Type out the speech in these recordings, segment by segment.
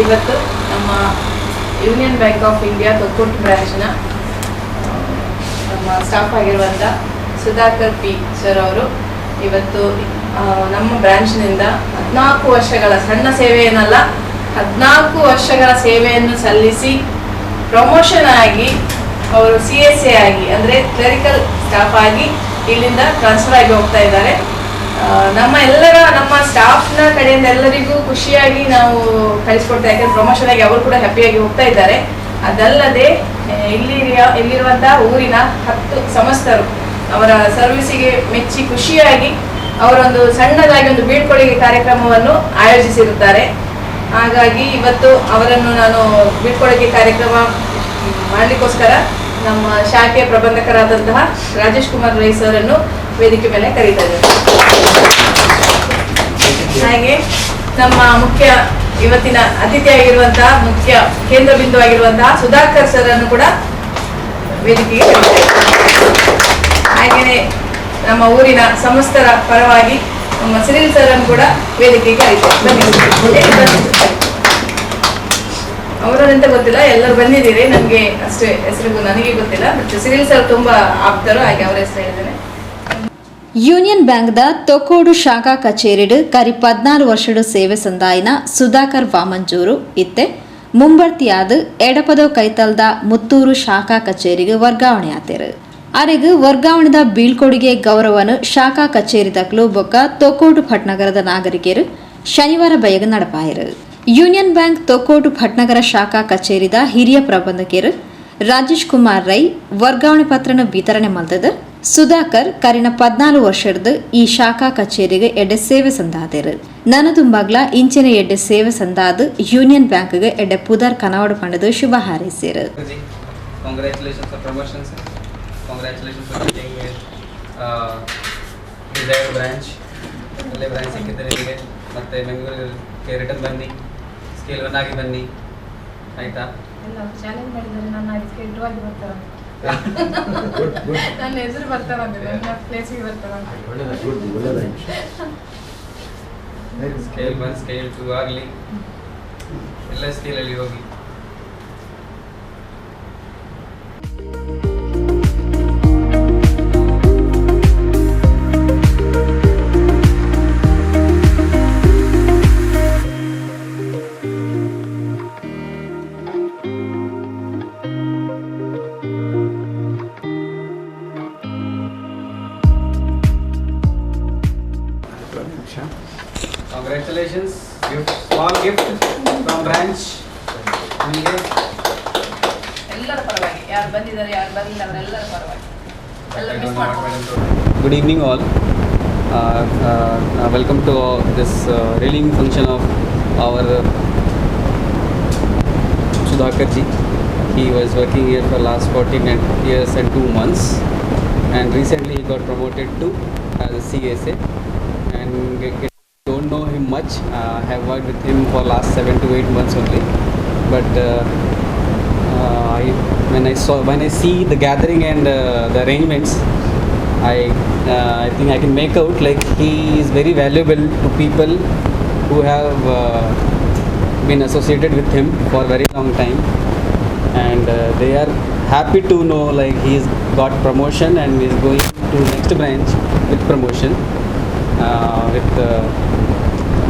ಇವತ್ತು ನಮ್ಮ union bank of India Thokkottu ಬ್ರಾಂಚ್ನ ನಮ್ಮ ಸ್ಟಾಫ್ ಆಗಿರುವಂಥ ಸುಧಾಕರ್ ಪಿ ಸರ್ ಅವರು ಇವತ್ತು ನಮ್ಮ ಬ್ರಾಂಚ್ನಿಂದ 14 ವರ್ಷಗಳ ಸಣ್ಣ ಸೇವೆ ಏನಲ್ಲ 14 ವರ್ಷಗಳ ಸೇವೆಯನ್ನು ಸಲ್ಲಿಸಿ ಪ್ರಮೋಷನ್ ಆಗಿ ಅವರು CSA ಆಗಿ ಅಂದರೆ ಕ್ಲರಿಕಲ್ ಸ್ಟಾಫ್ ಆಗಿ ಇಲ್ಲಿಂದ ಟ್ರಾನ್ಸ್ಫರ್ ಆಗಿ ಹೋಗ್ತಾ ಇದ್ದಾರೆ. ನಮ್ಮ ಸ್ಟಾಫ್ನ ಕಡೆಯಿಂದ ಎಲ್ಲರಿಗೂ ಖುಷಿಯಾಗಿ ನಾವು ಕಳಿಸ್ಕೊಡ್ತಾ ಇದ್ದೇವೆ. ಪ್ರಮೋಷನ್ ಆಗಿ ಅವರು ಕೂಡ ಹ್ಯಾಪಿಯಾಗಿ ಹೋಗ್ತಾ ಇದ್ದಾರೆ. ಅದಲ್ಲದೆ ಇಲ್ಲಿರುವಂತಹ ಊರಿನ 10 ಸಮಸ್ತರು ಅವರ ಸರ್ವಿಸಿಗೆ ಮೆಚ್ಚಿ ಖುಷಿಯಾಗಿ ಅವರೊಂದು ಸಣ್ಣದಾಗಿ ಒಂದು ಬೀಳ್ಕೊಡುಗೆ ಕಾರ್ಯಕ್ರಮವನ್ನು ಆಯೋಜಿಸಿರುತ್ತಾರೆ. ಹಾಗಾಗಿ ಇವತ್ತು ಅವರನ್ನು ನಾನು ಬೀಳ್ಕೊಡುಗೆ ಕಾರ್ಯಕ್ರಮ ಮಾಡಲಿಕ್ಕೋಸ್ಕರ ನಮ್ಮ ಶಾಖೆಯ ಪ್ರಬಂಧಕರಾದಂತಹ ರಾಜೇಶ್ ಕುಮಾರ್ ರೈ ಸರ್ ಅನ್ನು ವೇದಿಕೆ ಮೇಲೆ ಕರೀತಾ ಇದ್ದಾರೆ. ಹಾಗೆ ನಮ್ಮ ಇವತ್ತಿನ ಅತಿಥಿಯಾಗಿರುವಂತಹ ಮುಖ್ಯ ಕೇಂದ್ರ ಬಿಂದು ಆಗಿರುವಂತಹ ಸುಧಾಕರ್ ಸರ್ ಅನ್ನು ಕೂಡ ವೇದಿಕೆಗೆ ಕರೀತಾ ಇದ್ದಾರೆ. ಹಾಗೆಯೇ ನಮ್ಮ ಊರಿನ ಸಮಸ್ತರ ಪರವಾಗಿ ನಮ್ಮ ಸಿರಿಲ್ ಸರ್ ಅನ್ನು ಕೂಡ ವೇದಿಕೆಗೆ ಕರೀತಾರೆ. ಅವರಂತ ಗೊತ್ತಿಲ್ಲ, ಎಲ್ಲರೂ ಬಂದಿದ್ದೀರಿ. ನನಗೆ ಅಷ್ಟೇ ಹೆಸರು ನನಗೆ ಗೊತ್ತಿಲ್ಲ, ಬಟ್ ಸಿರಿಲ್ ಸರ್ ತುಂಬಾ ಆಪ್ತರು, ಹಾಗೆ ಅವರ ಹೆಸರು ಹೇಳಿದ್ದೇನೆ. ಯೂನಿಯನ್ ಬ್ಯಾಂಕ್ದ ತೊಕ್ಕೋಡು ಶಾಖಾ ಕಚೇರಿಡ್ ಕರಿ 14 ವರ್ಷದ ಸೇವೆ ಸಂದಾಯಿನ ಸುಧಾಕರ್ ವಾಮಂಜೂರು ಇತ್ತೆ ಮುಂಬರ್ತಿಯಾದ ಎಡಪದ ಕೈತಲ್ದ ಮುತ್ತೂರು ಶಾಖಾ ಕಚೇರಿಗೆ ವರ್ಗಾವಣೆ ಆತೇರು. ಅರೆಗೆ ವರ್ಗಾವಣೆದ ಬೀಳ್ಕೊಡುಗೆ ಗೌರವನು ಶಾಖಾ ಕಚೇರಿ ತಕ್ಲು ಬೊಕ್ಕ ತೊಕ್ಕೋಡು ಭಟ್ನಗರದ ನಾಗರಿಕರು ಶನಿವಾರ ಬಯಗ ನಡಪಾಯರು. ಯೂನಿಯನ್ ಬ್ಯಾಂಕ್ ತೊಕ್ಕೋಡು ಭಟ್ನಗರ ಶಾಖಾ ಕಚೇರಿದ ಹಿರಿಯ ಪ್ರಬಂಧಕರು ರಾಜೇಶ್ ಕುಮಾರ್ ರೈ ವರ್ಗಾವಣೆ ಪತ್ರನ ವಿತರಣೆ ಮಾಡಿದ. ಸುಧಾಕರ್ ಕರಿನ 14 ವರ್ಷದ ಈ ಶಾಖಾ ಕಚೇರಿಗೆ ಎಡ್ಡೆ ಸೇವೆ ಸಂದಾದರು. ನನದುಂಬಾಗ್ಲ ಇಂಚಿನ ಎಡ್ಡೆ ಸೇವೆ ಸಂದಾದ ಯೂನಿಯನ್ ಬ್ಯಾಂಕ್ಗೆ ಎಡ್ಡೆ ಪುದರ್ ಕನವಾಡು ಪಂಡದು ಶುಭ ಹಾರೈಸಿರು. Congratulations for getting desired branch. ಒಳ್ಳೆ ಬ್ರಾಂಚ್ ಸಿಕ್ಕಿದ್ದಾರೆ ನಿಮಗೆ. ಮತ್ತೆ ಬೆಂಗಳೂರಿಗೆ ರಿಟರ್ನ್ ಬನ್ನಿ, ಸ್ಕೇಲ್ 1 ಆಗಿ ಬನ್ನಿ, ಆಯ್ತಾ? ಎಲ್ಲ ಚಾಲೆಂಜ್ ಮಾಡಿದ್ದಾರೆ. ನನ್ನ ಅದಕ್ಕೆ ಇಡುವಾಗಿ ಬರ್ತಾರೆ, ನನ್ನ ಹೆಸರು ಬರ್ತಾರೆ, ನನ್ನ ಪ್ಲೇಸಿಗೆ ಬರ್ತಾರೆ. ಸ್ಕೇಲ್ 1 ಸ್ಕೇಲ್ 2 ಆಗಲಿ, ಎಲ್ಲ ಸ್ಕೇಲಲ್ಲಿ ಹೋಗಿ. Congratulations, small gift from branch. ಎಲ್ಲರ ಪರವಾಗಿ ಯಾರು ಬಂದಿದ್ದಾರೆ ಯಾರು ಬರಲಿಲ್ಲ ಅವರೆಲ್ಲರ ಪರವಾಗಿ ಎಲ್ಲ ಮಿಸ್ ಮಾಡ್ಕೊಂಡು. Good evening all. Welcome to this reeling function of our Sudhakar ji. He was working here for last 14 years and 2 months, and recently he got promoted to as a CSA, and don't know him much. I have worked with him for last 7 to 8 months only, but when I see the gathering and the arrangements, I think I can make out like he is very valuable to people who have been associated with him for a very long time, and they are happy to know like he's got promotion and is going to next branch with promotion with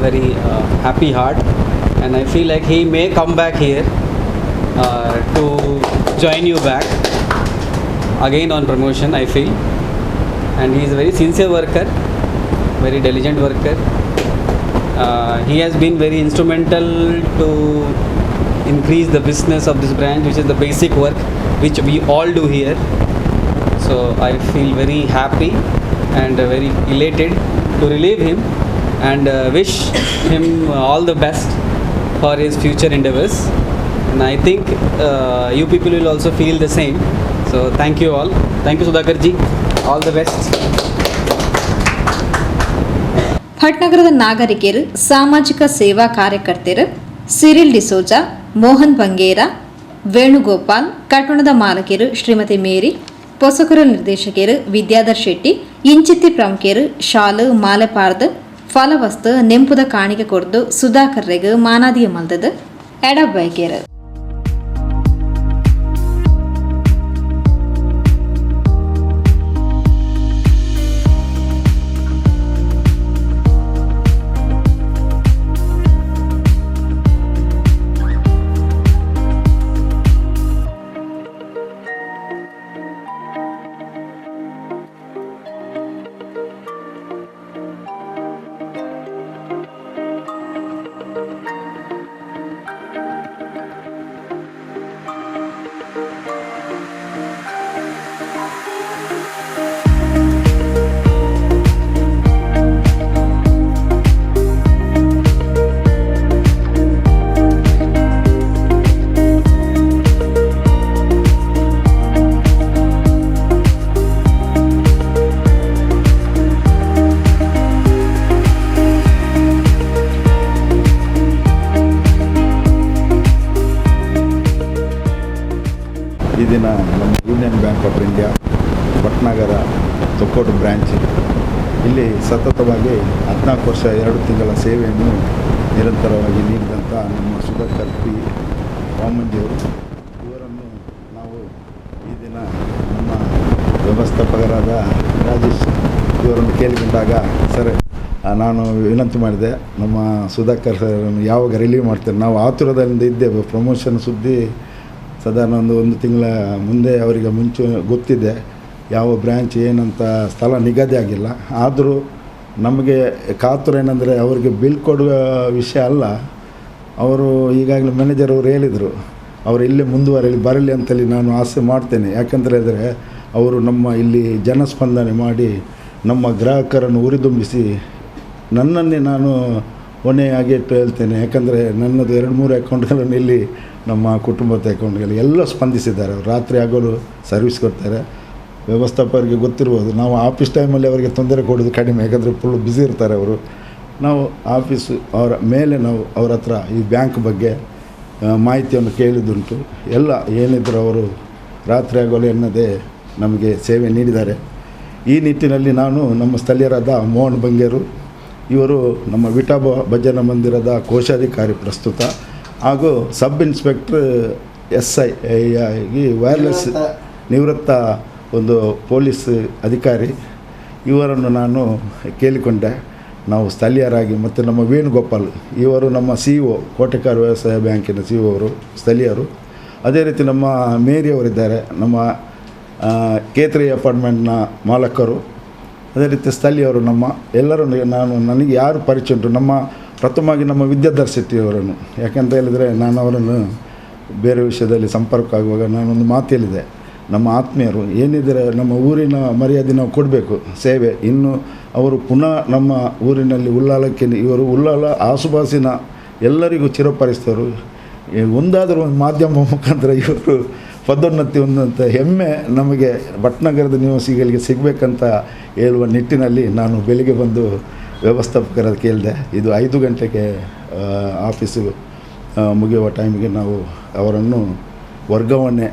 very happy heart, and I feel like he may come back here to join you back again on promotion, I feel. And he is a very sincere worker, very diligent worker. He has been very instrumental to increase the business of this branch, which is the basic work which we all do here. So I feel very happy and very elated to relieve him and wish him all the best for his future endeavors. And I think you people will also feel the same. So thank you all. Thank you Sudhakar ji. All the best. ಭಟ್ನಗರದ ನಾಗರಿಕರು ಸಾಮಾಜಿಕ ಸೇವಾ ಕಾರ್ಯಕರ್ತರು Cyril D'Souza, Mohan Bangera, Venugopal, ಕಟ್ಟಣದ ಮಾಲಕರು Shrimati ಮೇರಿ, ಪೊಸಕರು ನಿರ್ದೇಶಕರು ವಿದ್ಯಾಧರ್ ಶೆಟ್ಟಿ, ಇಂಚಿತ್ತಿ ಪ್ರಮುಖರು ಶಾಲು ಮಾಲೆ ಪಾರ್ದು ಫಲವಸ್ತು ನೆಂಪುದ ಕಾಣಿಕೆ ಕೊಡ್ದು ಸುಧಾಕರ್ರೆಗೆ ಮಾನಾದಿಯ ಮಲ್ದದು. ಎಡಬೈಕೆರು. ಈ ದಿನ ನಮ್ಮ union bank of India Bhatnagar Thokkottu branch ಇಲ್ಲಿ ಸತತವಾಗಿ 14 ವರ್ಷ 2 ತಿಂಗಳ ಸೇವೆಯನ್ನು ನಿರಂತರವಾಗಿ ನೀಡಿದಂಥ ನಮ್ಮ ಸುಧಾಕರ್ ಪಿ ವಾಮಂಜಿಯವರು ಇವರನ್ನು ನಾವು ಈ ದಿನ ನಮ್ಮ ವ್ಯವಸ್ಥಾಪಕರಾದ ರಾಜೇಶ್ ಇವರನ್ನು ಕೇಳಿಕೊಂಡಾಗ ಸರ್ ನಾನು ವಿನಂತಿ ಮಾಡಿದೆ ನಮ್ಮ ಸುಧಾಕರ್ ಸರ್ನ್ನು ಯಾವಾಗ ರಿಲೀವ್ ಮಾಡ್ತೇನೆ, ನಾವು ಆತುರದಿಂದ ಇದ್ದೇವೆ. ಪ್ರಮೋಷನ್ ಸುದ್ದಿ ಸಾಧಾರಣ ಒಂದು ತಿಂಗಳ ಮುಂದೆ ಅವರಿಗೆ ಮುಂಚೆ ಗೊತ್ತಿದೆ ಯಾವ ಬ್ರ್ಯಾಂಚ್ ಏನಂತ ಸ್ಥಳ ನಿಗದಿ ಆಗಿಲ್ಲ. ಆದರೂ ನಮಗೆ ಕಾತುರ ಏನಂದರೆ ಅವರಿಗೆ ಬಿಲ್ ಕೊಡುವ ವಿಷಯ ಅಲ್ಲ. ಅವರು ಈಗಾಗಲೇ ಮ್ಯಾನೇಜರ್ ಅವರು ಹೇಳಿದರು ಅವರು ಇಲ್ಲೇ ಮುಂದುವರೆಯಲಿ ಬರಲಿ ಅಂತೇಳಿ ನಾನು ಆಸೆ ಮಾಡ್ತೇನೆ. ಯಾಕಂತ ಹೇಳಿದರೆ ಅವರು ನಮ್ಮ ಇಲ್ಲಿ ಜನಸ್ಪಂದನೆ ಮಾಡಿ ನಮ್ಮ ಗ್ರಾಹಕರನ್ನು ಉರಿದುಂಬಿಸಿ ನನ್ನನ್ನೇ ನಾನು ಹೊಣೆಯಾಗಿ ಇಟ್ಟು ಹೇಳ್ತೇನೆ. ಯಾಕಂದರೆ ನನ್ನದು 2-3 ಅಕೌಂಟ್ಗಳನ್ನು ಇಲ್ಲಿ ನಮ್ಮ ಕುಟುಂಬದ ಅಕೌಂಟ್ಗಳು ಎಲ್ಲ ಸ್ಪಂದಿಸಿದ್ದಾರೆ. ಅವರು ರಾತ್ರಿ ಆಗಲು ಸರ್ವಿಸ್ ಕೊಡ್ತಾರೆ. ವ್ಯವಸ್ಥಾಪಕರಿಗೆ ಗೊತ್ತಿರ್ಬೋದು, ನಾವು ಆಫೀಸ್ ಟೈಮಲ್ಲಿ ಅವರಿಗೆ ತೊಂದರೆ ಕೊಡೋದು ಕಡಿಮೆ, ಯಾಕಂದರೆ ಫುಲ್ ಬ್ಯುಸಿ ಇರ್ತಾರೆ ಅವರು. ನಾವು ಆಫೀಸು ಅವರ ಮೇಲೆ ನಾವು ಅವರ ಹತ್ರ ಈ ಬ್ಯಾಂಕ್ ಬಗ್ಗೆ ಮಾಹಿತಿಯನ್ನು ಕೇಳಿದುಂಟು. ಎಲ್ಲ ಏನಿದ್ರು ಅವರು ರಾತ್ರಿ ಆಗಲು ಎನ್ನದೇ ನಮಗೆ ಸೇವೆ ನೀಡಿದ್ದಾರೆ. ಈ ನಿಟ್ಟಿನಲ್ಲಿ ನಾನು ನಮ್ಮ ಸ್ಥಳೀಯರಾದ ಮೋಹನ್ ಬಂಗೇರು ಇವರು ನಮ್ಮ ವಿಠೋಬಾ ಭಜನಾ ಮಂದಿರದ ಕೋಶಾಧಿಕಾರಿ ಪ್ರಸ್ತುತ, ಹಾಗೂ ಸಬ್ ಇನ್ಸ್ಪೆಕ್ಟ್ರ್ SI ಆಗಿ ವೈರ್ಲೆಸ್ ನಿವೃತ್ತ ಒಂದು ಪೊಲೀಸ್ ಅಧಿಕಾರಿ ಇವರನ್ನು ನಾನು ಕೇಳಿಕೊಂಡೆ. ನಾವು ಸ್ಥಳೀಯರಾಗಿ ಮತ್ತು ನಮ್ಮ ವೇಣುಗೋಪಾಲ್ ಇವರು ನಮ್ಮ CEO ಕೋಟೆಕಾರ ವ್ಯವಸಾಯ ಬ್ಯಾಂಕಿನ CEO ಅವರು ಸ್ಥಳೀಯರು. ಅದೇ ರೀತಿ ನಮ್ಮ ಮೇರಿಯವರಿದ್ದಾರೆ, ನಮ್ಮ ಕೇತ್ರಿ ಅಪಾರ್ಟ್ಮೆಂಟ್ನ ಮಾಲಕರು, ಅದೇ ರೀತಿ ಸ್ಥಳೀಯರು. ನಮ್ಮ ಎಲ್ಲರೂ ನನಗೆ ಯಾರು ಪರಿಚಯ ಉಂಟು, ನಮ್ಮ ಪ್ರಥಮವಾಗಿ ನಮ್ಮ ವಿದ್ಯಾಧರ್ ಶೆಟ್ಟಿಯವರನ್ನು. ಯಾಕಂತ ಹೇಳಿದರೆ ನಾನು ಅವರನ್ನು ಬೇರೆ ವಿಷಯದಲ್ಲಿ ಸಂಪರ್ಕ ಆಗುವಾಗ ನಾನೊಂದು ಮಾತು ಹೇಳಿದೆ, ನಮ್ಮ ಆತ್ಮೀಯರು ಏನಿದ್ದಾರೆ ನಮ್ಮ ಊರಿನ ಮರ್ಯಾದೆ ನಾವು ಕೊಡಬೇಕು ಸೇವೆ. ಇನ್ನು ಅವರು ಪುನಃ ನಮ್ಮ ಊರಿನಲ್ಲಿ ಉಳ್ಳಾಲಕ್ಕೆ ಇವರು ಉಳ್ಳಾಲ ಆಸುಪಾಸಿನ ಎಲ್ಲರಿಗೂ ಚಿರಪರಿಸ್ತರು. ಒಂದಾದರೂ ಒಂದು ಮಾಧ್ಯಮ ಮುಖಾಂತರ ಇವರು ಪದೋನ್ನತಿ ಹೊಂದಂಥ ಹೆಮ್ಮೆ ನಮಗೆ ಭಟ್ನಗರದ ನಿವಾಸಿಗಳಿಗೆ ಸಿಗಬೇಕಂತ ಹೇಳುವ ನಿಟ್ಟಿನಲ್ಲಿ ನಾನು ಬೆಳಿಗ್ಗೆ ಬಂದು ವ್ಯವಸ್ಥಾಪಕರ ಕೇಳಿದೆ. ಇದು 5 ಗಂಟೆಗೆ ಆಫೀಸು ಮುಗಿಯುವ ಟೈಮಿಗೆ ನಾವು ಅವರನ್ನು ವರ್ಗಾವಣೆ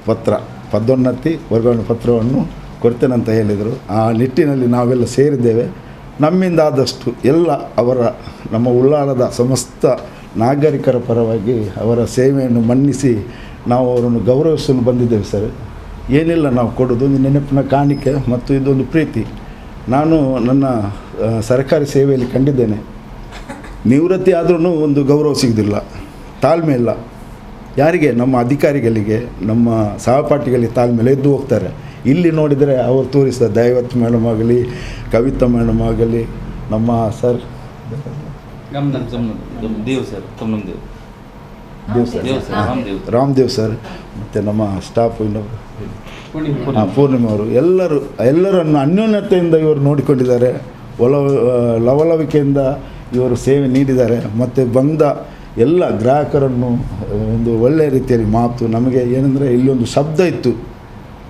ಪತ್ರ, ಪದೋನ್ನತಿ ವರ್ಗಾವಣೆ ಪತ್ರವನ್ನು ಕೊಡ್ತೇನಂತ ಹೇಳಿದರು. ಆ ನಿಟ್ಟಿನಲ್ಲಿ ನಾವೆಲ್ಲ ಸೇರಿದ್ದೇವೆ. ನಮ್ಮಿಂದ ಆದಷ್ಟು ಎಲ್ಲ ಅವರ ನಮ್ಮ ಉಳ್ಳಾಳದ ಸಮಸ್ತ ನಾಗರಿಕರ ಪರವಾಗಿ ಅವರ ಸೇವೆಯನ್ನು ಮನ್ನಿಸಿ ನಾವು ಅವರನ್ನು ಗೌರವಿಸಲು ಬಂದಿದ್ದೇವೆ ಸರ್. ಏನಿಲ್ಲ ನಾವು ಕೊಡೋದು ಒಂದು ನೆನಪಿನ ಕಾಣಿಕೆ ಮತ್ತು ಇದೊಂದು ಪ್ರೀತಿ. ನಾನು ನನ್ನ ಸರ್ಕಾರಿ ಸೇವೆಯಲ್ಲಿ ಕಂಡಿದ್ದೇನೆ, ನಿವೃತ್ತಿ ಆದ್ರೂ ಒಂದು ಗೌರವ ಸಿಗೋದಿಲ್ಲ, ತಾಳ್ಮೆ ಇಲ್ಲ. ಯಾರಿಗೆ? ನಮ್ಮ ಅಧಿಕಾರಿಗಳಿಗೆ, ನಮ್ಮ ಸಹಪಾಠಿಗಳಿಗೆ ತಾಳ್ಮೆ ಎದ್ದು ಹೋಗ್ತಾರೆ. ಇಲ್ಲಿ ನೋಡಿದರೆ ಅವರು ತೋರಿಸಿದ ದೈವತ್ ಮೇಡಮ್ ಆಗಲಿ, ಕವಿತಾ ಮೇಡಮ್ ಆಗಲಿ, ನಮ್ಮ ಸರ್ ರಾಮದೇವ್ ಸರ್ ಮತ್ತು ನಮ್ಮ ಸ್ಟಾಫ್ ಪೂರ್ಣಿಮಾ ಅವರು ಎಲ್ಲರನ್ನು ಅನ್ಯೋನ್ಯತೆಯಿಂದ ಇವರು ನೋಡಿಕೊಂಡಿದ್ದಾರೆ. ಲವಲವಿಕೆಯಿಂದ ಇವರು ಸೇವೆ ನೀಡಿದ್ದಾರೆ. ಮತ್ತು ಬಂದ ಎಲ್ಲ ಗ್ರಾಹಕರನ್ನು ಒಂದು ಒಳ್ಳೆಯ ರೀತಿಯಲ್ಲಿ ಮಾತು. ನಮಗೆ ಏನಂದರೆ ಇಲ್ಲೊಂದು ಶಬ್ದ ಇತ್ತು,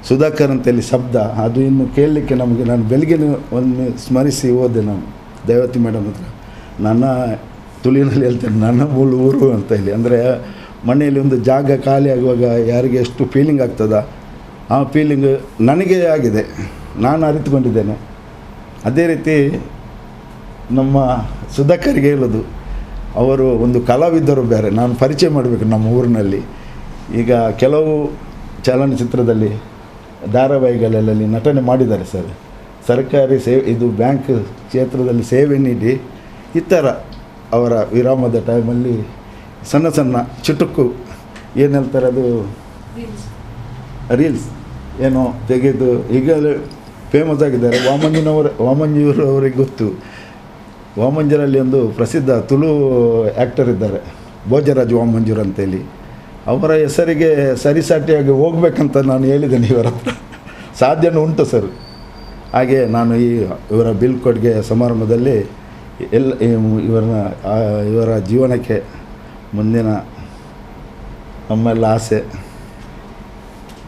ಸುಧಾಕರ್ ಅಂತೇಳಿ ಶಬ್ದ, ಅದು ಇನ್ನು ಕೇಳಲಿಕ್ಕೆ ನಮಗೆ, ನಾನು ಬೆಳಿಗ್ಗೆ ಒಂದು ಸ್ಮರಿಸಿ ಹೋದೆ ನಾನು ದೈವತಿ ಮೇಡಮ್ ಹತ್ರ. ನನ್ನ ತುಳಿನಲ್ಲಿ ಹೇಳ್ತೇನೆ, ನನ್ನ ಮೂಲ ಊರು ಅಂತ ಹೇಳಿ. ಅಂದರೆ ಮನೆಯಲ್ಲಿ ಒಂದು ಜಾಗ ಖಾಲಿ ಆಗುವಾಗ ಯಾರಿಗೆ ಎಷ್ಟು ಫೀಲಿಂಗ್ ಆಗ್ತದ, ಆ ಫೀಲಿಂಗ್ ನನಗೆ ಆಗಿದೆ, ನಾನು ಅರಿತುಕೊಂಡಿದ್ದೇನೆ. ಅದೇ ರೀತಿ ನಮ್ಮ ಸುಧಾಕರ್ಗೆ ಹೇಳೋದು, ಅವರು ಒಂದು ಕಲಾವಿದರು ಬೇರೆ. ನಾನು ಪರಿಚಯ ಮಾಡಬೇಕು ನಮ್ಮ ಊರಿನಲ್ಲಿ. ಈಗ ಕೆಲವು ಚಲನಚಿತ್ರದಲ್ಲಿ ಧಾರಾವಾಹಿಗಳಲ್ಲಿ ನಟನೆ ಮಾಡಿದ್ದಾರೆ ಸರ್. ಸರ್ಕಾರಿ ಇದು ಬ್ಯಾಂಕ್ ಕ್ಷೇತ್ರದಲ್ಲಿ ಸೇವೆ ನೀಡಿ ಈ ಥರ ಅವರ ವಿರಾಮದ ಟೈಮಲ್ಲಿ ಸಣ್ಣ ಸಣ್ಣ ಚುಟುಕು ಏನು ಹೇಳ್ತಾರೆ ಅದು ರೀಲ್ಸ್ ಏನೋ ತೆಗೆದು ಈಗ ಫೇಮಸ್ ಆಗಿದ್ದಾರೆ. ವಾಮಂಜೂರವರಿಗೆ ಗೊತ್ತು. ವಾಮಂಜೂರಲ್ಲಿ ಒಂದು ಪ್ರಸಿದ್ಧ ತುಳು ಆ್ಯಕ್ಟರ್ ಇದ್ದಾರೆ, ಭೋಜರಾಜ್ ವಾಮಂಜೂರ್ ಅಂತೇಳಿ. ಅವರ ಹೆಸರಿಗೆ ಸರಿಸಾಟಿಯಾಗಿ ಹೋಗ್ಬೇಕಂತ ನಾನು ಹೇಳಿದ್ದೇನೆ ಇವರ ಹತ್ರ. ಸಾಧ್ಯನೂ ಉಂಟು ಸರ್. ಹಾಗೆ ನಾನು ಇವರ ಬೀಳ್ಕೊಡುಗೆ ಸಮಾರಂಭದಲ್ಲಿ ಇವರ ಜೀವನಕ್ಕೆ ಮುಂದಿನ ನಮ್ಮೆಲ್ಲ ಆಸೆ,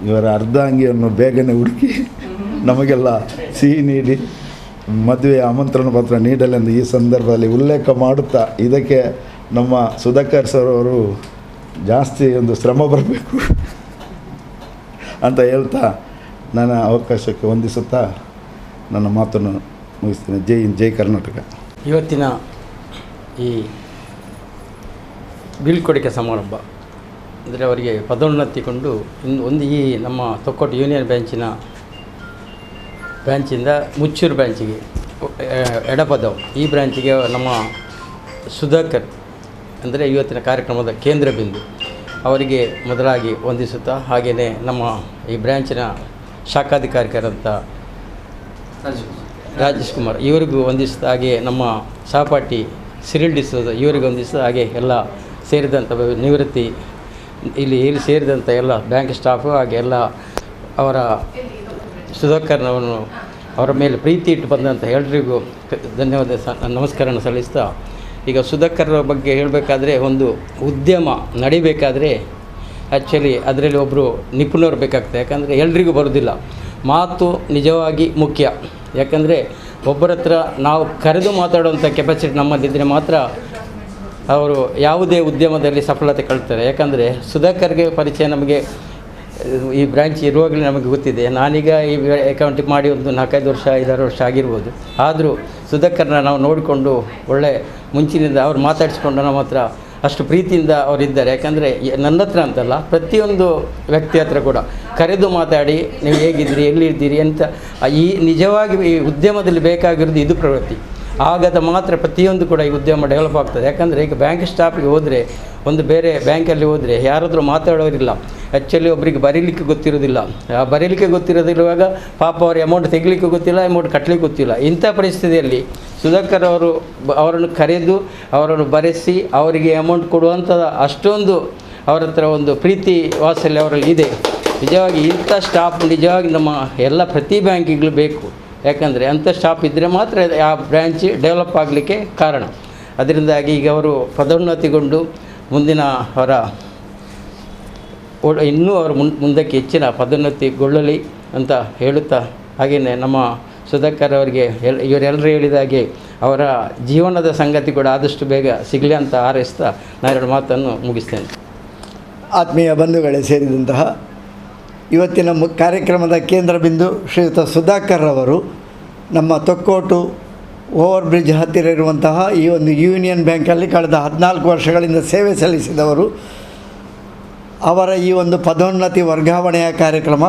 ಇವರ ಅರ್ಧಾಂಗಿಯನ್ನು ಬೇಗನೆ ಹುಡುಕಿ ನಮಗೆಲ್ಲ ಸಿಹಿ ನೀಡಿ ಮದುವೆಯ ಆಮಂತ್ರಣ ಪತ್ರ ನೀಡಲೆಂದು ಈ ಸಂದರ್ಭದಲ್ಲಿ ಉಲ್ಲೇಖ ಮಾಡುತ್ತಾ, ಇದಕ್ಕೆ ನಮ್ಮ ಸುಧಾಕರ್ ಸರ್ ಅವರು ಜಾಸ್ತಿ ಒಂದು ಶ್ರಮ ಬರಬೇಕು ಅಂತ ಹೇಳ್ತಾ ನನ್ನ ಅವಕಾಶಕ್ಕೆ ವಂದಿಸುತ್ತಾ ನನ್ನ ಮಾತನ್ನು ಮುಗಿಸ್ತೇನೆ. ಜೈ ಹಿಂದ್, ಜೈ ಕರ್ನಾಟಕ. ಇವತ್ತಿನ ಈ ಬೀಳ್ಕೊಡುಗೆ ಸಮಾರಂಭ ಅಂದರೆ ಅವರಿಗೆ ಪದೋನ್ನತಿಗೊಂಡು ಒಂದು ಈ ನಮ್ಮ ತೊಕ್ಕೋಟು ಯೂನಿಯನ್ ಬ್ರಾಂಚಿಂದ ಮುಚ್ಚೂರು ಬ್ರಾಂಚಿಗೆ ಎಡಪದವು ಈ ಬ್ರಾಂಚಿಗೆ ನಮ್ಮ ಸುಧಾಕರ್ ಅಂದರೆ ಇವತ್ತಿನ ಕಾರ್ಯಕ್ರಮದ ಕೇಂದ್ರ ಬಿಂದು ಅವರಿಗೆ ಮೊದಲಾಗಿ ವಂದಿಸುತ್ತಾ, ಹಾಗೆಯೇ ನಮ್ಮ ಈ ಬ್ರ್ಯಾಂಚಿನ ಶಾಖಾಧಿಕಾರಿಕರಂಥ ರಾಜೇಶ್ ಕುಮಾರ್ ಇವರಿಗೂ ವಂದಿಸುತ್ತಾ, ಹಾಗೆ ನಮ್ಮ ಸಹಪಾಠಿ ಸಿರಿಲ್ ಡಿಸೋಜ ಇವರಿಗೂ ವಂದಿಸುತ್ತಾ, ಹಾಗೆ ಎಲ್ಲ ಸೇರಿದಂಥ ನಿವೃತ್ತಿ ಇಲ್ಲಿ ಸೇರಿದಂಥ ಎಲ್ಲ ಬ್ಯಾಂಕ್ ಸ್ಟಾಫು ಹಾಗೆ ಎಲ್ಲ ಅವರ ಸುಧಾಕರ್ನವನ್ನು ಅವರ ಮೇಲೆ ಪ್ರೀತಿ ಇಟ್ಟು ಬಂದಂಥ ಎಲ್ರಿಗೂ ಧನ್ಯವಾದ ನಮಸ್ಕಾರ ಸಲ್ಲಿಸ್ತಾ, ಈಗ ಸುಧಾಕರ್ ಬಗ್ಗೆ ಹೇಳಬೇಕಾದ್ರೆ ಒಂದು ಉದ್ಯಮ ನಡಿಬೇಕಾದ್ರೆ ಆ್ಯಕ್ಚುಲಿ ಅದರಲ್ಲಿ ಒಬ್ಬರು ನಿಪುಣರು ಬೇಕಾಗ್ತದೆ. ಯಾಕಂದರೆ ಎಲ್ರಿಗೂ ಬರೋದಿಲ್ಲ. ಮಾತು ನಿಜವಾಗಿ ಮುಖ್ಯ. ಯಾಕಂದರೆ ಒಬ್ಬರ ಹತ್ರ ನಾವು ಕರೆದು ಮಾತಾಡುವಂಥ ಕೆಪಾಸಿಟಿ ನಮ್ಮಲ್ಲಿದ್ದರೆ ಮಾತ್ರ ಅವರು ಯಾವುದೇ ಉದ್ಯಮದಲ್ಲಿ ಸಫಲತೆ ಕಳ್ತಾರೆ. ಯಾಕಂದರೆ ಸುಧಾಕರ್ಗೆ ಪರಿಚಯ ನಮಗೆ ಈ ಬ್ರಾಂಚ್ ಇರುವಾಗಲೇ ನಮಗೆ ಗೊತ್ತಿದೆ. ನಾನೀಗ ಈ ಅಕೌಂಟಿಂಗ್ ಮಾಡಿ ಒಂದು 4-5 ವರ್ಷ 5-6 ವರ್ಷ ಆಗಿರ್ಬೋದು. ಆದರೂ ಸುಧಾಕರ್ನ ನಾವು ನೋಡಿಕೊಂಡು ಒಳ್ಳೆ ಮುಂಚಿನಿಂದ ಅವ್ರು ಮಾತಾಡಿಸ್ಕೊಂಡು ನಮ್ಮ ಹತ್ರ ಅಷ್ಟು ಪ್ರೀತಿಯಿಂದ ಅವರಿದ್ದಾರೆ. ಯಾಕಂದರೆ ನನ್ನ ಹತ್ರ ಅಂತಲ್ಲ, ಪ್ರತಿಯೊಂದು ವ್ಯಕ್ತಿ ಹತ್ರ ಕೂಡ ಕರೆದು ಮಾತಾಡಿ ನೀವು ಹೇಗಿದ್ದೀರಿ, ಎಲ್ಲಿದ್ದೀರಿ ಅಂತ. ಈ ನಿಜವಾಗಿ ಈ ಉದ್ಯಮದಲ್ಲಿ ಬೇಕಾಗಿರೋದು ಇದು ಪ್ರವೃತ್ತಿ. ಆಗದ ಮಾತ್ರ ಪ್ರತಿಯೊಂದು ಕೂಡ ಈ ಉದ್ಯಮ ಡೆವಲಪ್ ಆಗ್ತದೆ. ಯಾಕಂದರೆ ಈಗ ಬ್ಯಾಂಕ್ ಸ್ಟಾಫಿಗೆ ಹೋದರೆ, ಒಂದು ಬೇರೆ ಬ್ಯಾಂಕಲ್ಲಿ ಹೋದರೆ ಯಾರಾದರೂ ಮಾತಾಡೋರಿಲ್ಲ. ಆ್ಯಕ್ಚುಲಿ ಒಬ್ಬರಿಗೆ ಬರೀಲಿಕ್ಕೆ ಗೊತ್ತಿರೋದಿಲ್ಲ. ಆ ಬರೀಲಿಕ್ಕೆ ಗೊತ್ತಿರೋದಿರುವಾಗ ಪಾಪ ಅವ್ರ ಅಮೌಂಟ್ ತೆಗಲಿಕ್ಕೆ ಗೊತ್ತಿಲ್ಲ, ಅಮೌಂಟ್ ಕಟ್ಟಲಿಕ್ಕೆ ಗೊತ್ತಿಲ್ಲ. ಇಂಥ ಪರಿಸ್ಥಿತಿಯಲ್ಲಿ ಸುಧಾಕರ್ ಅವರನ್ನು ಕರೆದು ಅವರನ್ನು ಬರೆಸಿ ಅವರಿಗೆ ಅಮೌಂಟ್ ಕೊಡುವಂಥ ಅಷ್ಟೊಂದು ಅವರ ಹತ್ರ ಒಂದು ಪ್ರೀತಿ ವಾತ್ಸಲ್ಯ ಅವರಲ್ಲಿ ಇದೆ. ನಿಜವಾಗಿ ಇಂಥ ಸ್ಟಾಫ್ ನಿಜವಾಗಿ ನಮ್ಮ ಎಲ್ಲ ಪ್ರತಿ ಬ್ಯಾಂಕಿಗಳು ಬೇಕು. ಯಾಕಂದರೆ ಅಂಥ ಸ್ಟಾಫ್ ಇದ್ದರೆ ಮಾತ್ರ ಆ ಬ್ರ್ಯಾಂಚ್ ಡೆವಲಪ್ ಆಗಲಿಕ್ಕೆ ಕಾರಣ. ಅದರಿಂದಾಗಿ ಈಗ ಅವರು ಪದೋನ್ನತಿಗೊಂಡು ಮುಂದಿನ ಅವರ ಇನ್ನೂ ಅವರು ಮುಂದಕ್ಕೆ ಹೆಚ್ಚಿನ ಪದೋನ್ನತಿಗೊಳ್ಳಲಿ ಅಂತ ಹೇಳುತ್ತಾ, ಹಾಗೆಯೇ ನಮ್ಮ ಸುಧಾಕರ್ ಅವರಿಗೆ ಇವರೆಲ್ಲರೂ ಹೇಳಿದ ಹಾಗೆ ಅವರ ಜೀವನದ ಸಂಗತಿ ಕೂಡ ಆದಷ್ಟು ಬೇಗ ಸಿಗಲಿ ಅಂತ ಹಾರೈಸ್ತಾ ನಾನು 2 ಮಾತನ್ನು ಮುಗಿಸ್ತೇನೆ. ಆತ್ಮೀಯ ಬಂಧುಗಳೇ ಸೇರಿದಂತಹ ಇವತ್ತಿನ ಕಾರ್ಯಕ್ರಮದ ಕೇಂದ್ರ ಬಿಂದು ಶ್ರೀಯುತ ಸುಧಾಕರ್ ಅವರು ನಮ್ಮ ತೊಕ್ಕೋಟು ಓವರ್ ಬ್ರಿಡ್ಜ್ ಹತ್ತಿರ ಇರುವಂತಹ ಈ ಒಂದು ಯೂನಿಯನ್ ಬ್ಯಾಂಕಲ್ಲಿ ಕಳೆದ 14 ವರ್ಷಗಳಿಂದ ಸೇವೆ ಸಲ್ಲಿಸಿದವರು. ಅವರ ಈ ಒಂದು ಪದೋನ್ನತಿ ವರ್ಗಾವಣೆಯ ಕಾರ್ಯಕ್ರಮ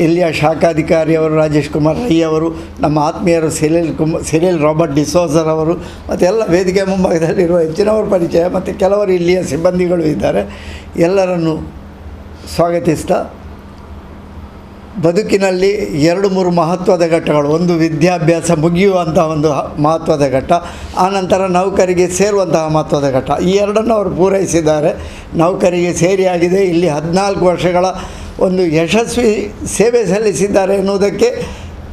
ಇಲ್ಲಿಯ ಶಾಖಾಧಿಕಾರಿಯವರು ರಾಜೇಶ್ ಕುಮಾರ್ ರೈ ಅವರು, ನಮ್ಮ ಆತ್ಮೀಯರು ಸಿರಿಲ್ ರಾಬರ್ಟ್ ಡಿಸೋಜರ್ ಅವರು, ಮತ್ತು ಎಲ್ಲ ವೇದಿಕೆ ಮುಂಭಾಗದಲ್ಲಿರುವ ಹೆಚ್ಚಿನವರ ಪರಿಚಯ ಮತ್ತು ಕೆಲವರು ಇಲ್ಲಿಯ ಸಿಬ್ಬಂದಿಗಳು ಇದ್ದಾರೆ. ಎಲ್ಲರನ್ನು ಸ್ವಾಗತಿಸ್ತಾ, ಬದುಕಿನಲ್ಲಿ 2-3 ಮಹತ್ವದ ಘಟ್ಟಗಳು. ಒಂದು ವಿದ್ಯಾಭ್ಯಾಸ ಮುಗಿಯುವಂಥ ಒಂದು ಮಹತ್ವದ ಘಟ್ಟ, ಆನಂತರ ನೌಕರಿಗೆ ಸೇರುವಂತಹ ಮಹತ್ವದ ಘಟ್ಟ. ಈ ಎರಡನ್ನು ಅವರು ಪೂರೈಸಿದ್ದಾರೆ. ನೌಕರಿಗೆ ಸೇರಿಯಾಗಿದೆ. ಇಲ್ಲಿ 14 ವರ್ಷಗಳ ಒಂದು ಯಶಸ್ವಿ ಸೇವೆ ಸಲ್ಲಿಸಿದ್ದಾರೆ ಎನ್ನುವುದಕ್ಕೆ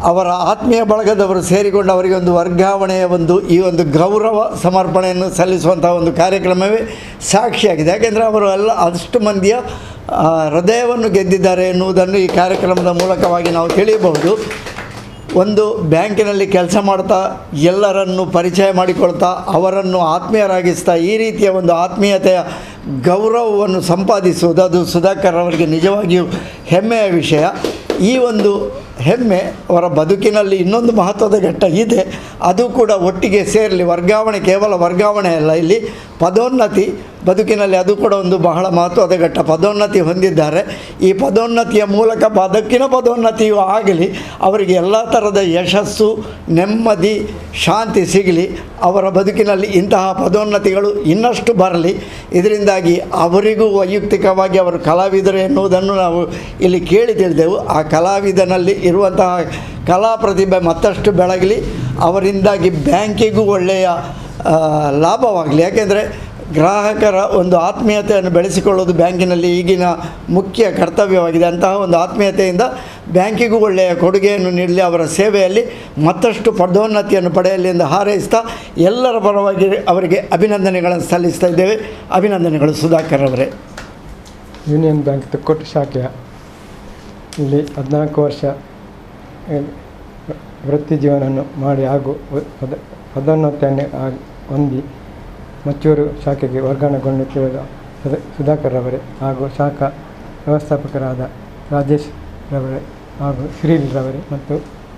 ಅವರ ಆತ್ಮೀಯ ಬಳಗದವರು ಸೇರಿಕೊಂಡು ಅವರಿಗೆ ಒಂದು ವರ್ಗಾವಣೆಯ ಈ ಒಂದು ಗೌರವ ಸಮರ್ಪಣೆಯನ್ನು ಸಲ್ಲಿಸುವಂಥ ಒಂದು ಕಾರ್ಯಕ್ರಮವೇ ಸಾಕ್ಷಿಯಾಗಿದೆ. ಯಾಕೆಂದರೆ ಅವರು ಎಲ್ಲ ಅಷ್ಟು ಮಂದಿಯ ಹೃದಯವನ್ನು ಗೆದ್ದಿದ್ದಾರೆ ಎನ್ನುವುದನ್ನು ಈ ಕಾರ್ಯಕ್ರಮದ ಮೂಲಕವಾಗಿ ನಾವು ತಿಳಿಯಬಹುದು. ಒಂದು ಬ್ಯಾಂಕಿನಲ್ಲಿ ಕೆಲಸ ಮಾಡ್ತಾ ಎಲ್ಲರನ್ನು ಪರಿಚಯ ಮಾಡಿಕೊಳ್ತಾ ಅವರನ್ನು ಆತ್ಮೀಯರಾಗಿಸ್ತಾ ಈ ರೀತಿಯ ಒಂದು ಆತ್ಮೀಯತೆಯ ಗೌರವವನ್ನು ಸಂಪಾದಿಸುವುದು ಅದು ಸುಧಾಕರ್ ಅವರಿಗೆ ನಿಜವಾಗಿಯೂ ಹೆಮ್ಮೆಯ ವಿಷಯ. ಈ ಒಂದು ಹೆಮ್ಮೆ ಅವರ ಬದುಕಿನಲ್ಲಿ ಇನ್ನೊಂದು ಮಹತ್ವದ ಘಟ್ಟ ಇದೆ, ಅದು ಕೂಡ ಒಟ್ಟಿಗೆ ಸೇರಲಿ. ವರ್ಗಾವಣೆ ಕೇವಲ ವರ್ಗಾವಣೆ ಅಲ್ಲ, ಇಲ್ಲಿ ಪದೋನ್ನತಿ ಬದುಕಿನಲ್ಲಿ ಅದು ಕೂಡ ಒಂದು ಬಹಳ ಮಹತ್ವದ ಘಟ್ಟ. ಪದೋನ್ನತಿ ಹೊಂದಿದ್ದಾರೆ. ಈ ಪದೋನ್ನತಿಯ ಮೂಲಕ ಬದುಕಿನ ಪದೋನ್ನತಿಯೂ ಆಗಲಿ, ಅವರಿಗೆ ಎಲ್ಲ ಥರದ ಯಶಸ್ಸು, ನೆಮ್ಮದಿ, ಶಾಂತಿ ಸಿಗಲಿ. ಅವರ ಬದುಕಿನಲ್ಲಿ ಇಂತಹ ಪದೋನ್ನತಿಗಳು ಇನ್ನಷ್ಟು ಬರಲಿ. ಇದರಿಂದಾಗಿ ಅವರಿಗೂ ವೈಯಕ್ತಿಕವಾಗಿ ಅವರು ಕಲಾವಿದರು ಎನ್ನುವುದನ್ನು ನಾವು ಇಲ್ಲಿ ಕೇಳಿ ತಿಳಿದೆವು. ಆ ಕಲಾವಿದನಲ್ಲಿ ಇರುವಂತಹ ಕಲಾ ಪ್ರತಿಭೆ ಮತ್ತಷ್ಟು ಬೆಳಗಲಿ. ಅವರಿಂದಾಗಿ ಬ್ಯಾಂಕಿಗೂ ಒಳ್ಳೆಯ ಲಾಭವಾಗಲಿ. ಯಾಕೆಂದರೆ ಗ್ರಾಹಕರ ಒಂದು ಆತ್ಮೀಯತೆಯನ್ನು ಬೆಳೆಸಿಕೊಳ್ಳುವುದು ಬ್ಯಾಂಕಿನಲ್ಲಿ ಈಗಿನ ಮುಖ್ಯ ಕರ್ತವ್ಯವಾಗಿದೆ. ಅಂತಹ ಒಂದು ಆತ್ಮೀಯತೆಯಿಂದ ಬ್ಯಾಂಕಿಗೂ ಒಳ್ಳೆಯ ಕೊಡುಗೆಯನ್ನು ನೀಡಲಿ, ಅವರ ಸೇವೆಯಲ್ಲಿ ಮತ್ತಷ್ಟು ಪದೋನ್ನತಿಯನ್ನು ಪಡೆಯಲಿ ಎಂದು ಹಾರೈಸ್ತಾ ಎಲ್ಲರ ಪರವಾಗಿ ಅವರಿಗೆ ಅಭಿನಂದನೆಗಳನ್ನು ಸಲ್ಲಿಸ್ತಾ ಇದ್ದೇವೆ. ಅಭಿನಂದನೆಗಳು ಸುಧಾಕರ್ ಅವರೇ. ಯೂನಿಯನ್ ಬ್ಯಾಂಕ್ ತೊಕ್ಕೊಟ್ಟು ಶಾಖೆಯ ಇಲ್ಲಿ 14 ವರ್ಷ ವೃತ್ತಿ ಜೀವನವನ್ನು ಮಾಡಿ ಹಾಗೂ ಪದೋನ್ನತಿಯನ್ನು ಹೊಂದಿ ಮಚ್ಚೂರು ಶಾಖೆಗೆ ವರ್ಗಾವಣೆಗೊಂಡಿರುವ ಸುಧಾಕರ್ ರವರೇ ಹಾಗೂ ಶಾಖಾ ವ್ಯವಸ್ಥಾಪಕರಾದ ರಾಜೇಶ್ ರವರೇ ಹಾಗೂ ಶ್ರೀಲ್ ರವರೇ ಮತ್ತು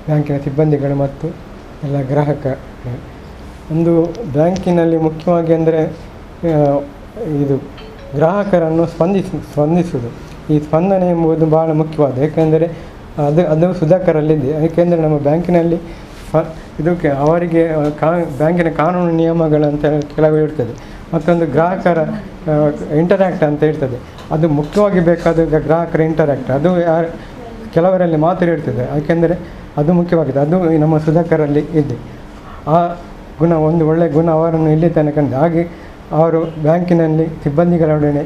ಬ್ಯಾಂಕಿನ ಸಿಬ್ಬಂದಿಗಳು ಮತ್ತು ಎಲ್ಲ ಗ್ರಾಹಕರು. ಒಂದು ಬ್ಯಾಂಕಿನಲ್ಲಿ ಮುಖ್ಯವಾಗಿ ಅಂದರೆ ಇದು ಗ್ರಾಹಕರನ್ನು ಸ್ಪಂದಿಸುವುದು. ಈ ಸ್ಪಂದನೆ ಎಂಬುದು ಭಾಳ ಮುಖ್ಯವಾದ, ಏಕೆಂದರೆ ಅದು ಸುಧಾಕರಲ್ಲಿದೆ. ಏಕೆಂದರೆ ನಮ್ಮ ಬ್ಯಾಂಕಿನಲ್ಲಿ ಇದಕ್ಕೆ ಅವರಿಗೆ ಬ್ಯಾಂಕಿನ ಕಾನೂನು ನಿಯಮಗಳಂತ ಕೆಲವು ಇರ್ತದೆ, ಮತ್ತೊಂದು ಗ್ರಾಹಕರ ಇಂಟರ್ಯಾಕ್ಟ್ ಅಂತ ಇರ್ತದೆ. ಅದು ಮುಖ್ಯವಾಗಿ ಬೇಕಾದ ಗ್ರಾಹಕರ ಇಂಟರ್ಯಾಕ್ಟ್ ಅದು ಕೆಲವರಲ್ಲಿ ಮಾತ್ರ ಇರ್ತದೆ, ಯಾಕೆಂದರೆ ಅದು ಮುಖ್ಯವಾಗಿದೆ. ಅದು ನಮ್ಮ ಸುಧಾಕರಲ್ಲಿ ಇದೆ. ಆ ಗುಣ, ಒಂದು ಒಳ್ಳೆಯ ಗುಣ ಅವರನ್ನು ಇಲ್ಲಿ ತನಕ ಹಾಗೆ ಅವರು ಬ್ಯಾಂಕಿನಲ್ಲಿ ಸಿಬ್ಬಂದಿಗಳೊಡನೆ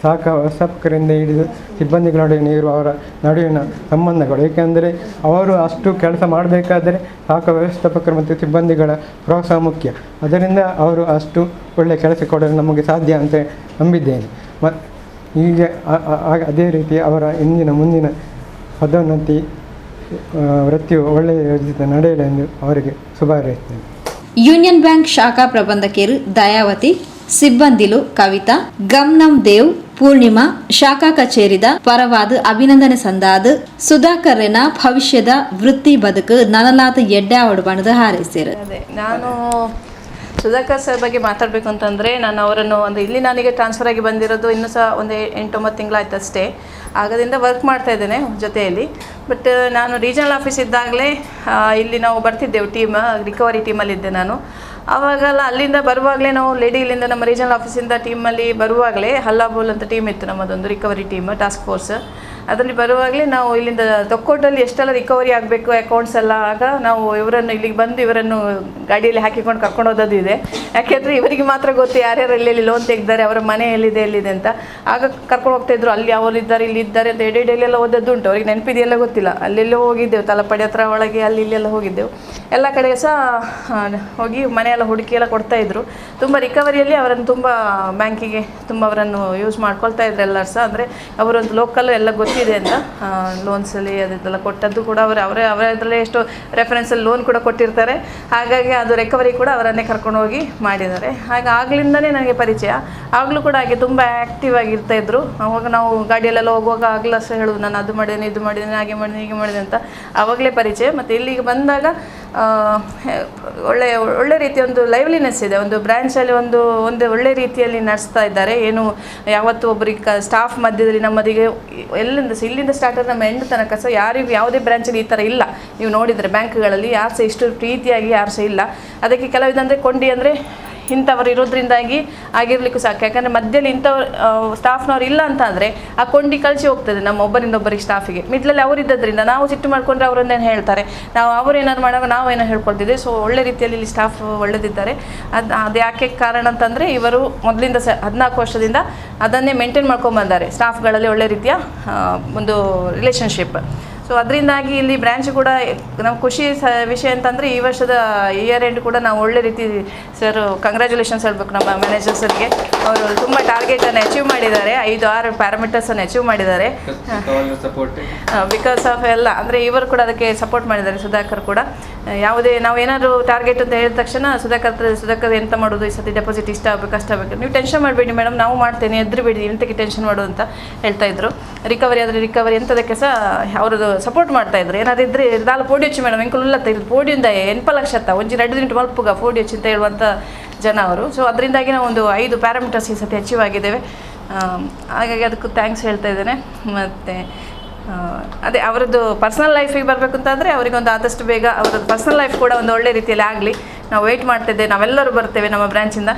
ಶಾಖಾ ವ್ಯವಸ್ಥಾಪಕರಿಂದ ಹಿಡಿದು ಸಿಬ್ಬಂದಿಗಳೊಡನೆ ಇರುವ ಅವರ ನಡುವಿನ ಸಂಬಂಧಗಳು, ಏಕೆಂದರೆ ಅವರು ಅಷ್ಟು ಕೆಲಸ ಮಾಡಬೇಕಾದರೆ ಶಾಖಾ ವ್ಯವಸ್ಥಾಪಕರು ಮತ್ತು ಸಿಬ್ಬಂದಿಗಳ ಪ್ರೋತ್ಸಾಹ ಮುಖ್ಯ. ಅದರಿಂದ ಅವರು ಅಷ್ಟು ಒಳ್ಳೆಯ ಕೆಲಸ ಕೊಡಲು ನಮಗೆ ಸಾಧ್ಯ ಅಂತ ನಂಬಿದ್ದೇನೆ. ಹೀಗೆ ಅದೇ ರೀತಿ ಅವರ ಮುಂದಿನ ಪದೋನ್ನತಿ ವೃತ್ತಿಯು ಒಳ್ಳೆಯ ಯೋಜಿತ ನಡೆಯಲಿ ಎಂದು ಅವರಿಗೆ ಶುಭ ಹಾರೈಸುತ್ತೇನೆ. ಯೂನಿಯನ್ ಬ್ಯಾಂಕ್ ಶಾಖಾ ಪ್ರಬಂಧಕರು ದಯಾವತಿ, ಸಿಬ್ಬಂದಿಲು ಕವಿತಾ, ಗಮ್ನಂ ದೇವ್, ಪೂರ್ಣಿಮಾ ಶಾಖಾ ಕಚೇರಿದ ಪರವಾದ ಅಭಿನಂದನೆ ಸಂದಾದ ಸುಧಾಕರ್ನ ಭವಿಷ್ಯದ ವೃತ್ತಿ ಬದುಕು ನನಲಾದ ಎಡ್ಡೆ ಬಣದ ಹಾರೈಸಿರು. ಅದೇ ನಾನು ಸುಧಾಕರ್ ಸರ್ ಬಗ್ಗೆ ಮಾತಾಡಬೇಕು ಅಂತಂದರೆ, ನಾನು ಅವರನ್ನು ಇಲ್ಲಿ ನನಗೆ ಟ್ರಾನ್ಸ್ಫರ್ ಆಗಿ ಬಂದಿರೋದು ಇನ್ನೂ ಸಹ ಒಂದು 8-9 ತಿಂಗಳಾಯ್ತು ಅಷ್ಟೇ. ಆಗದಿಂದ ವರ್ಕ್ ಮಾಡ್ತಾ ಇದ್ದೇನೆ ಜೊತೆಯಲ್ಲಿ. ಬಟ್ ನಾನು ರೀಜನಲ್ ಆಫೀಸ್ ಇದ್ದಾಗಲೇ ಇಲ್ಲಿ ನಾವು ಬರ್ತಿದ್ದೆವು, ರಿಕವರಿ ಟೀಮಲ್ಲಿದ್ದೆ ನಾನು. ಆವಾಗೆಲ್ಲ ಅಲ್ಲಿಂದ ಬರುವಾಗಲೇ ನಾವು ಇಲ್ಲಿಂದ ನಮ್ಮ ರೀಜನಲ್ ಆಫೀಸಿಂದ ಟೀಮಲ್ಲಿ ಬರುವಾಗಲೇ ಹಲ್ಲಾಬೋಲ್ ಅಂತ ಟೀಮ್ ಇತ್ತು ನಮ್ಮದೊಂದು ರಿಕವರಿ ಟೀಮ್, ಟಾಸ್ಕ್ ಫೋರ್ಸ್. ಅದರಲ್ಲಿ ಬರುವಾಗಲೇ ನಾವು ಇಲ್ಲಿಂದ ತೊಕ್ಕೋಟಲ್ಲಿ ಎಷ್ಟೆಲ್ಲ ರಿಕವರಿ ಆಗಬೇಕು ಅಕೌಂಟ್ಸ್ ಎಲ್ಲ, ಆಗ ನಾವು ಇವರನ್ನು ಇಲ್ಲಿಗೆ ಬಂದು ಇವರನ್ನು ಗಾಡಿಯಲ್ಲಿ ಹಾಕಿಕೊಂಡು ಕರ್ಕೊಂಡು ಹೋದದ್ದು ಇದೆ. ಯಾಕೆಂದರೆ ಇವರಿಗೆ ಮಾತ್ರ ಗೊತ್ತು ಯಾರ್ಯಾರು ಎಲ್ಲೆಲ್ಲಿ ಲೋನ್ ತೆಗೆದಾರೆ, ಅವರ ಮನೆ ಎಲ್ಲಿದೆ ಅಂತ. ಆಗ ಕರ್ಕೊಂಡು ಹೋಗ್ತಾಯಿದ್ರು, ಅಲ್ಲಿ ಅವರಿದ್ದಾರೆ ಇಲ್ಲಿ ಇದ್ದಾರೆ ಅಂತ ಎಡೆಲ್ಲ ಓದದ್ದು ಉಂಟು. ಅವ್ರಿಗೆ ನೆನಪಿದೆಯೆಲ್ಲ ಗೊತ್ತಿಲ್ಲ. ಅಲ್ಲೆಲ್ಲೋ ಹೋಗಿದ್ದೆವು, ತಲಪಡಿ ಹತ್ರ ಒಳಗೆ ಅಲ್ಲಿ ಇಲ್ಲೆಲ್ಲ ಹೋಗಿದ್ದೆವು. ಎಲ್ಲ ಕಡೆಗೆ ಸಹ ಹೋಗಿ ಮನೆಯೆಲ್ಲ ಹುಡುಕಿ ಎಲ್ಲ ಕೊಡ್ತಾಯಿದ್ರು. ತುಂಬ ರಿಕವರಿಯಲ್ಲಿ ಅವರನ್ನು ತುಂಬ ಬ್ಯಾಂಕಿಗೆ ತುಂಬ ಅವರನ್ನು ಯೂಸ್ ಮಾಡ್ಕೊಳ್ತಾ ಇದ್ರು ಎಲ್ಲರೂ ಸಹ. ಅಂದರೆ ಅವರೊಂದು ಲೋಕಲ್ಲು ಎಲ್ಲ ಗೊತ್ತಿದೆ ಅಂತ ಲೋನ್ಸಲ್ಲಿ ಅದೆಲ್ಲ ಕೊಟ್ಟದ್ದು ಕೂಡ ಅವರದ್ರಲ್ಲೇ ಎಷ್ಟು ರೆಫರೆನ್ಸಲ್ಲಿ ಲೋನ್ ಕೂಡ ಕೊಟ್ಟಿರ್ತಾರೆ. ಹಾಗಾಗಿ ಅದು ರಿಕವರಿ ಕೂಡ ಅವರನ್ನೇ ಕರ್ಕೊಂಡು ಹೋಗಿ ಮಾಡಿದ್ದಾರೆ. ಹಾಗೆ ಆಗ್ಲಿಂದನೇ ನನಗೆ ಪರಿಚಯ. ಆಗಲೂ ಕೂಡ ಹಾಗೆ ತುಂಬ ಆ್ಯಕ್ಟಿವ್ ಆಗಿರ್ತಾಯಿದ್ರು. ಅವಾಗ ನಾವು ಗಾಡಿಯಲ್ಲೆಲ್ಲ ಹೋಗುವಾಗ ಆಗಲ ಸಹ ಹೇಳೋದು, ನಾನು ಅದು ಮಾಡಿದ್ದೇನೆ ಇದು ಮಾಡಿದ್ದೇನೆ ಹಾಗೆ ಮಾಡಿದ್ದೇನೆ ಹೀಗೆ ಮಾಡಿದೆ ಅಂತ. ಆವಾಗಲೇ ಪರಿಚಯ. ಮತ್ತು ಇಲ್ಲಿಗೆ ಬಂದಾಗ ಒಳ್ಳೆ ರೀತಿಯ ಒಂದು ಲೈವ್ಲಿನೆಸ್ ಇದೆ. ಒಂದು ಬ್ರ್ಯಾಂಚಲ್ಲಿ ಒಂದು ಒಳ್ಳೆ ರೀತಿಯಲ್ಲಿ ನಡೆಸ್ತಾ ಇದ್ದಾರೆ. ಏನು ಯಾವತ್ತು ಒಬ್ಬರಿಗೆ ಸ್ಟಾಫ್ ಮಧ್ಯದಲ್ಲಿ ನಮ್ಮದಿಗೆ ಇಲ್ಲಿಂದ ಸ್ಟಾರ್ಟ್ ಆಗಿ ನಮ್ಮ ಎಂಡ್ ತನಕ ಸಹ ಯಾರಿಗೂ ಯಾವುದೇ ಬ್ರಾಂಚಲ್ಲಿ ಈ ಥರ ಇಲ್ಲ. ನೀವು ನೋಡಿದರೆ ಬ್ಯಾಂಕ್ಗಳಲ್ಲಿ ಯಾರು ಸಹ ಇಷ್ಟು ಪ್ರೀತಿಯಾಗಿ ಯಾರು ಸಹ ಇಲ್ಲ. ಅದಕ್ಕೆ ಕೆಲವಿದಂದರೆ ಕೊಂಡಿ ಅಂದರೆ ಇಂಥವ್ರು ಇರೋದ್ರಿಂದಾಗಿ ಆಗಿರಲಿಕ್ಕೂ ಸಾಕು. ಯಾಕಂದರೆ ಮಧ್ಯದಲ್ಲಿ ಇಂಥವ್ರು ಸ್ಟಾಫ್ನವ್ರು ಇಲ್ಲ ಅಂತ ಆದರೆ ಆ ಕೊಂಡಿ ಕಳಿಸಿ ಹೋಗ್ತದೆ ನಮ್ಮ ಒಬ್ಬರಿಂದ ಒಬ್ಬರಿಗೆ ಸ್ಟಾಫಿಗೆ. ಮಿಡ್ಲಲ್ಲಿ ಅವರಿದ್ದರಿಂದ ನಾವು ಸಿಟ್ಟು ಮಾಡ್ಕೊಂಡ್ರೆ ಅವರನ್ನೇನು ಹೇಳ್ತಾರೆ, ನಾವು ಅವರೇನಾದ್ರು ಮಾಡುವಾಗ ನಾವೇನೋ ಹೇಳ್ಕೊಳ್ತಿದ್ದೆ. ಸೊ ಒಳ್ಳೆ ರೀತಿಯಲ್ಲಿ ಇಲ್ಲಿ ಸ್ಟಾಫ್ ಒಳ್ಳೆದಿದ್ದಾರೆ. ಅದು ಯಾಕೆ ಕಾರಣ ಅಂತಂದರೆ ಇವರು ಮೊದಲಿಂದ 14 ವರ್ಷದಿಂದ ಅದನ್ನೇ ಮೇಂಟೈನ್ ಮಾಡ್ಕೊಂಡ್ಬಂದಾರೆ. ಸ್ಟಾಫ್ಗಳಲ್ಲಿ ಒಳ್ಳೆ ರೀತಿಯ ಒಂದು ರಿಲೇಷನ್ಶಿಪ್. ಸೊ ಅದರಿಂದಾಗಿ ಇಲ್ಲಿ ಬ್ರ್ಯಾಂಚ್ ಕೂಡ ನಾವು ಖುಷಿ ವಿಷಯ ಅಂತಂದರೆ ಈ ವರ್ಷದ ಇಯರ್ ಎಂಡ್ ಕೂಡ ನಾವು ಒಳ್ಳೆ ರೀತಿ ಸರ್ ಕಂಗ್ರ್ಯಾಚುಲೇಷನ್ಸ್ ಹೇಳ್ಬೇಕು ನಮ್ಮ ಮ್ಯಾನೇಜರ್ಸರಿಗೆ. ಅವರು ತುಂಬ ಟಾರ್ಗೆಟನ್ನು ಅಚೀವ್ ಮಾಡಿದ್ದಾರೆ. 5-6 ಪ್ಯಾರಾಮೀಟರ್ಸನ್ನು ಅಚೀವ್ ಮಾಡಿದ್ದಾರೆ. ಬಿಕಾಸ್ ಆಫ್ ಎಲ್ಲ ಅಂದರೆ ಇವರು ಕೂಡ ಅದಕ್ಕೆ ಸಪೋರ್ಟ್ ಮಾಡಿದ್ದಾರೆ. ಸುಧಾಕರ್ ಕೂಡ ಯಾವುದೇ ನಾವೇನಾದರೂ ಟಾರ್ಗೆಟ್ ಅಂತ ಹೇಳಿದ ತಕ್ಷಣ ಸುಧಾಕರ್ ಎಂತ ಮಾಡೋದು, ಈ ಸತಿ ಡೆಪಾಸಿಟ್ ಇಷ್ಟ ಆಗಬೇಕು ಅಷ್ಟ ಆಗಬೇಕು, ನೀವು ಟೆನ್ಷನ್ ಮಾಡಬೇಡಿ ಮೇಡಮ್ ನಾವು ಮಾಡ್ತೇನೆ, ಎದುರುಬೇಡಿ, ಎಂತಕ್ಕೆ ಟೆನ್ಷನ್ ಮಾಡೋದು ಅಂತ ಹೇಳ್ತಾಯಿದ್ರು. ರಿಕವರಿ ಆದರೆ ರಿಕವರಿ ಎಂಥದಕ್ಕೆ ಸಹ ಅವ್ರದ್ದು ಸಪೋರ್ಟ್ ಮಾಡ್ತಾಯಿದ್ರು. ಏನಾದ್ರು ಇದ್ದರೆ ದಾಲು ಪೋಡಿ ಹಚ್ಚಿ ಮೇಡಮ್ ಎಂಕುಲ್ಲತ್ತ ಇದು ಪೋಡಿಯಿಂದ 8 ಲಕ್ಷ ಒಂಜಿ 2 ದಿನ ಮಲ್ಪುಗ ಪೋಡಿ ಹಚ್ಚಿ ಅಂತ ಹೇಳುವಂಥ ಜನ ಅವರು. ಸೊ ಅದರಿಂದಾಗಿ ನಾವು ಒಂದು 5 ಪ್ಯಾರಾಮೀಟರ್ಸ್ ಈ ಸತಿ ಅಚೀವ್ ಆಗಿದ್ದೇವೆ. ಹಾಗಾಗಿ ಅದಕ್ಕೂ ಥ್ಯಾಂಕ್ಸ್ ಹೇಳ್ತಾ ಇದ್ದೇನೆ. ಮತ್ತು ಅದೇ ಅವರದ್ದು ಪರ್ಸ್ನಲ್ ಲೈಫಿಗೆ ಬರಬೇಕು ಅಂತಂದರೆ ಅವರಿಗೊಂದು ಆದಷ್ಟು ಬೇಗ ಅವರದ್ದು ಪರ್ಸ್ನಲ್ ಲೈಫ್ ಕೂಡ ಒಂದು ಒಳ್ಳೆ ರೀತಿಯಲ್ಲಿ ಆಗಲಿ ನಾವು ವೆಯ್ಟ್ ಮಾಡ್ತಿದ್ದೆ. ನಾವೆಲ್ಲರೂ ಬರ್ತೇವೆ ನಮ್ಮ ಬ್ರ್ಯಾಂಚಿಂದ,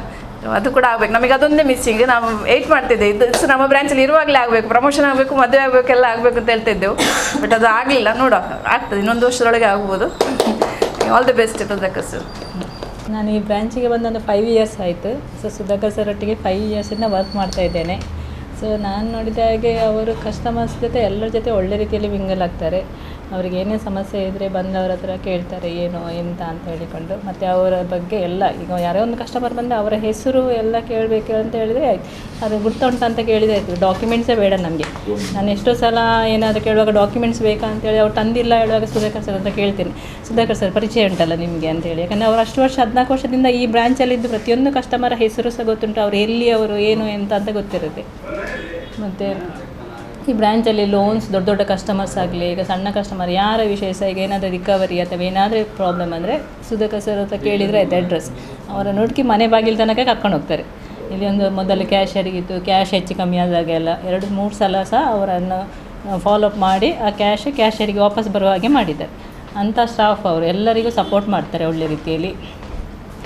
ಅದು ಕೂಡ ಆಗಬೇಕು. ನಮಗೆ ಅದೊಂದೇ ಮಿಸ್ಸಿಂಗ್. ನಾವು ವೆಯ್ಟ್ ಮಾಡ್ತಿದ್ದೆ, ಇದು ನಮ್ಮ ಬ್ರ್ಯಾಂಚಲ್ಲಿ ಇರುವಾಗಲೇ ಆಗಬೇಕು, ಪ್ರಮೋಷನ್ ಆಗಬೇಕು, ಮದುವೆ ಆಗಬೇಕು, ಎಲ್ಲ ಆಗಬೇಕು ಅಂತ ಹೇಳ್ತಿದ್ದೆವು. ಬಟ್ ಅದು ಆಗಲಿಲ್ಲ. ನೋಡುವ, ಆಗ್ತದೆ, ಇನ್ನೊಂದು ವರ್ಷದೊಳಗೆ ಆಗ್ಬೋದು. All the best Sudhakar sir. ನಾನು ಈ ಬ್ರ್ಯಾಂಚಿಗೆ ಬಂದೊಂದು 5 ಇಯರ್ಸ್ ಆಯಿತು. ಸೊ ಸುಧಾಕರ್ ಸರ್ ಒಟ್ಟಿಗೆ 5 ಇಯರ್ಸಿಂದ ವರ್ಕ್ ಮಾಡ್ತಾ ಇದ್ದೇನೆ. ಸೊ ನಾನು ನೋಡಿದ ಹಾಗೆ ಅವರು ಕಸ್ಟಮರ್ಸ್ ಜೊತೆ ಎಲ್ಲರ ಜೊತೆ ಒಳ್ಳೆ ರೀತಿಯಲ್ಲಿ ಮಿಂಗಲ್ ಆಗ್ತಾರೆ. ಅವ್ರಿಗೆ ಏನೇ ಸಮಸ್ಯೆ ಇದ್ದರೆ ಬಂದವರ ಹತ್ರ ಕೇಳ್ತಾರೆ ಏನು ಎಂತ ಅಂತ ಹೇಳಿಕೊಂಡು. ಮತ್ತು ಅವರ ಬಗ್ಗೆ ಎಲ್ಲ, ಈಗ ಯಾರೋ ಒಂದು ಕಸ್ಟಮರ್ ಬಂದರೆ ಅವರ ಹೆಸರು ಎಲ್ಲ ಕೇಳಬೇಕು ಅಂತ ಹೇಳಿದರೆ ಆಯ್ತು, ಅದು ಗುರ್ತುಂಟು ಅಂತ ಕೇಳಿದರೆ ಆಯಿತು, ಡಾಕ್ಯುಮೆಂಟ್ಸೇ ಬೇಡ ನಮಗೆ. ನಾನು ಎಷ್ಟೋ ಸಲ ಏನಾದರೂ ಕೇಳುವಾಗ ಡಾಕ್ಯುಮೆಂಟ್ಸ್ ಬೇಕಾ ಅಂತೇಳಿ ಅವ್ರು ತಂದಿಲ್ಲ ಹೇಳುವಾಗ ಸುಧಾಕರ್ ಸರ್ ಅಂತ ಕೇಳ್ತೀನಿ, ಸುಧಾಕರ್ ಸರ್ ಪರಿಚಯ ಉಂಟಲ್ಲ ನಿಮಗೆ ಅಂತೇಳಿ. ಯಾಕಂದರೆ ಅವರು ಅಷ್ಟು ವರ್ಷ 14 ವರ್ಷದಿಂದ ಈ ಬ್ರ್ಯಾಂಚಲ್ಲಿದ್ದು ಪ್ರತಿಯೊಂದು ಕಸ್ಟಮರ ಹೆಸರು ಸಹ ಗೊತ್ತುಂಟು, ಅವರು ಎಲ್ಲಿ ಅವರು ಏನು ಎಂತ ಅಂತ ಗೊತ್ತಿರುತ್ತೆ. ಮತ್ತು ಈ ಬ್ರ್ಯಾಂಚಲ್ಲಿ ಲೋನ್ಸ್ ದೊಡ್ಡ ದೊಡ್ಡ ಕಸ್ಟಮರ್ಸ್ ಆಗಲಿ, ಈಗ ಸಣ್ಣ ಕಸ್ಟಮರ್ ಯಾರ ವಿಷಯ ಸಹ, ಈಗ ಏನಾದರೂ ರಿಕವರಿ ಅಥವಾ ಏನಾದರೂ ಪ್ರಾಬ್ಲಮ್ ಅಂದರೆ ಸುಧಾಕರ್ ಸರ್ ಅಂತ ಕೇಳಿದರೆ ಆಯ್ತು ಅಡ್ರೆಸ್, ಅವರ ನೋಡ್ಕಿ ಮನೆ ಬಾಗಿಲು ತನಕ ಕರ್ಕೊಂಡು ಹೋಗ್ತಾರೆ. ಇಲ್ಲಿ ಒಂದು ಮೊದಲು ಕ್ಯಾಶರಿಗಿತ್ತು, ಕ್ಯಾಶ್ ಹೆಚ್ಚು ಕಮ್ಮಿ ಆದಾಗೆಲ್ಲ 2-3 ಸಲ ಸಹ ಅವರನ್ನು ಫಾಲೋಅಪ್ ಮಾಡಿ ಆ ಕ್ಯಾಶರಿಗೆ ವಾಪಸ್ ಬರುವ ಹಾಗೆ ಮಾಡಿದ್ದಾರೆ. ಅಂಥ ಸ್ಟಾಫ್ ಅವರು ಎಲ್ಲರಿಗೂ ಸಪೋರ್ಟ್ ಮಾಡ್ತಾರೆ ಒಳ್ಳೆ ರೀತಿಯಲ್ಲಿ.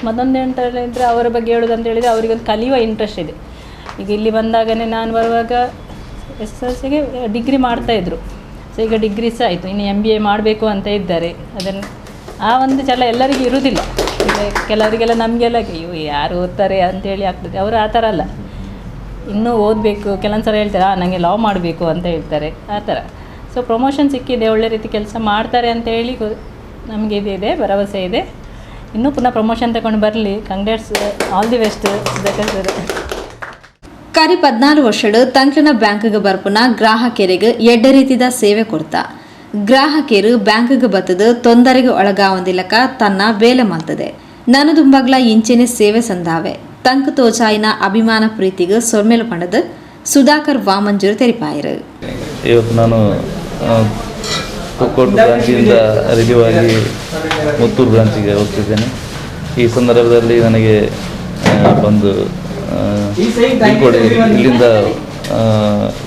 ಮತ್ತೊಂದು ಅಂತ ಹೇಳಿದರೆ ಅವರ ಬಗ್ಗೆ ಹೇಳೋದಂತ ಹೇಳಿದರೆ ಅವರಿಗೊಂದು ಕಲಿಯುವ ಇಂಟ್ರೆಸ್ಟ್ ಇದೆ. ಈಗ ಇಲ್ಲಿ ಬಂದಾಗಲೇ ನಾನು ಬರುವಾಗ SSLCಗೆ ಡಿಗ್ರಿ ಮಾಡ್ತಾಯಿದ್ರು. ಸೊ ಈಗ ಡಿಗ್ರಿ ಸಹ ಆಯಿತು, ಇನ್ನು MBA ಮಾಡಬೇಕು ಅಂತ ಇದ್ದಾರೆ. ಅದನ್ನು ಆ ಒಂದು ಛಲ ಎಲ್ಲರಿಗೂ ಇರುವುದಿಲ್ಲ. ಈಗ ಕೆಲವರಿಗೆಲ್ಲ ನಮಗೆಲ್ಲ ಅಯ್ಯೋ ಯಾರು ಓದ್ತಾರೆ ಅಂತೇಳಿ ಆಗ್ತದೆ. ಅವರು ಆ ಥರ ಅಲ್ಲ, ಇನ್ನೂ ಓದಬೇಕು. ಕೆಲವೊಂದು ಸಲ ಹೇಳ್ತಾರೆ ನನಗೆ ಲಾವ್ ಮಾಡಬೇಕು ಅಂತ ಹೇಳ್ತಾರೆ, ಆ ಥರ. ಸೊ ಪ್ರಮೋಷನ್ ಸಿಕ್ಕಿದೆ, ಒಳ್ಳೆ ರೀತಿ ಕೆಲಸ ಮಾಡ್ತಾರೆ ಅಂತೇಳಿ ನಮಗೆ ಇದೆ ಭರವಸೆ ಇದೆ. ಇನ್ನೂ ಪುನಃ ಪ್ರಮೋಷನ್ ತಗೊಂಡು ಬರಲಿ. Congrats, all the best Sudhakar sir. ಕರಿ 14 ವರ್ಷಡು ತಂಕ್ಲನ ಬ್ಯಾಂಕ್ಗೆ ಬರ್ಪುನ ಗ್ರಾಹಕರಿಗೆ ಎಡ್ಡ ರೀತಿದ ಸೇವೆ ಕೊಡ್ತಾ. ಗ್ರಾಹಕರು ಬ್ಯಾಂಕ್ಗೆ ಬತ್ತದು ತೊಂದರೆಗೆ ಒಳಗಾವಂದಿಲ್ಲಕ ತನ್ನ ಬೇಲೆ ಮಲ್ತದೆ. ನಾನು ದುಂಬಗ್ಲ ಇಂಚಿನ ಸೇವೆ ಸಂದಾವೆ ತಂಕ್ ತೋಚಾಯಿನ ಅಭಿಮಾನ ಪ್ರೀತಿಗೆ ಸೊರ್ಮೇಲು ಪಂಡದು ಸುಧಾಕರ್ ವಾಮಂಜೂರು ತೆರಿಪಾಯರು. ಇವತ್ತು ನಾನು ತೊಕ್ಕೋಟು ಬ್ರಾಂಚಿಂದ ರಿಲೀವ್ ಆಗಿ ಮುತ್ತೂರು ಬ್ರಾಂಚಿಗೆ ಹೋಗ್ತಿದ್ದೇನೆ. ಈ ಸಂದರ್ಭದಲ್ಲಿ ನನಗೆ ಬಂದು ಇಲ್ಲಿಂದ